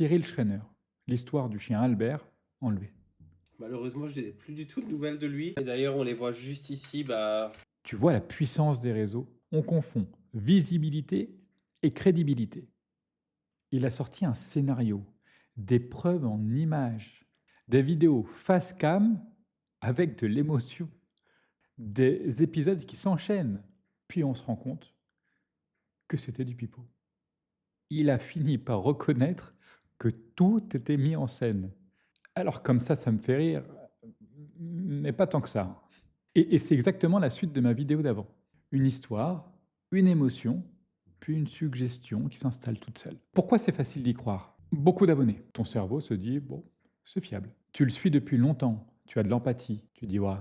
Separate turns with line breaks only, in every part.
Cyril Schreiner, l'histoire du chien Albert enlevé.
Malheureusement, je n'ai plus du tout de nouvelles de lui. Et d'ailleurs, on les voit juste ici.
Tu vois la puissance des réseaux? On confond visibilité et crédibilité. Il a sorti un scénario, des preuves en images, des vidéos face cam avec de l'émotion, des épisodes qui s'enchaînent. Puis on se rend compte que c'était du pipeau. Il a fini par reconnaître que tout était mis en scène. Alors comme ça me fait rire, mais pas tant que ça. Et c'est exactement la suite de ma vidéo d'avant. Une histoire, une émotion, puis une suggestion qui s'installe toute seule. Pourquoi c'est facile d'y croire? Beaucoup d'abonnés. Ton cerveau se dit, bon, c'est fiable. Tu le suis depuis longtemps, tu as de l'empathie. Tu dis, ouais,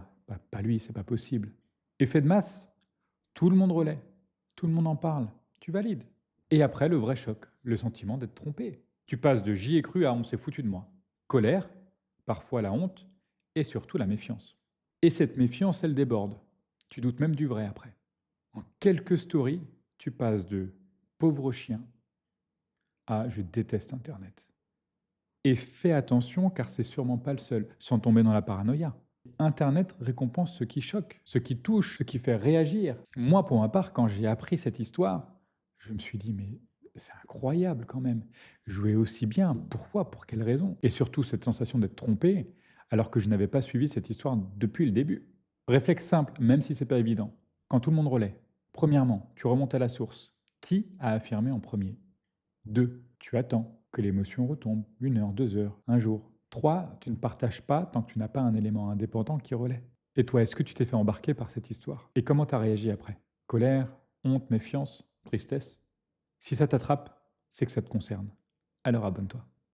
pas lui, c'est pas possible. Effet de masse, tout le monde relaie, tout le monde en parle, tu valides. Et après, le vrai choc, le sentiment d'être trompé. Tu passes de j'y ai cru à on s'est foutu de moi. Colère, parfois la honte, et surtout la méfiance. Et cette méfiance, elle déborde. Tu doutes même du vrai après. En quelques stories, tu passes de pauvre chien à je déteste Internet. Et fais attention car c'est sûrement pas le seul, sans tomber dans la paranoïa. Internet récompense ce qui choque, ce qui touche, ce qui fait réagir. Moi, pour ma part, quand j'ai appris cette histoire, je me suis dit, mais c'est incroyable quand même. Jouer aussi bien, pourquoi? Pour quelle raison? Et surtout, cette sensation d'être trompé, alors que je n'avais pas suivi cette histoire depuis le début. Réflexe simple, même si c'est pas évident. Quand tout le monde relaie, premièrement, tu remontes à la source. Qui a affirmé en premier? 2. Tu attends que l'émotion retombe, 1 heure, 2 heures, un jour. 3. Tu ne partages pas tant que tu n'as pas un élément indépendant qui relaie. Et toi, est-ce que tu t'es fait embarquer par cette histoire? Et comment tu as réagi après? Colère, honte, méfiance, tristesse? Si ça t'attrape, c'est que ça te concerne. Alors abonne-toi.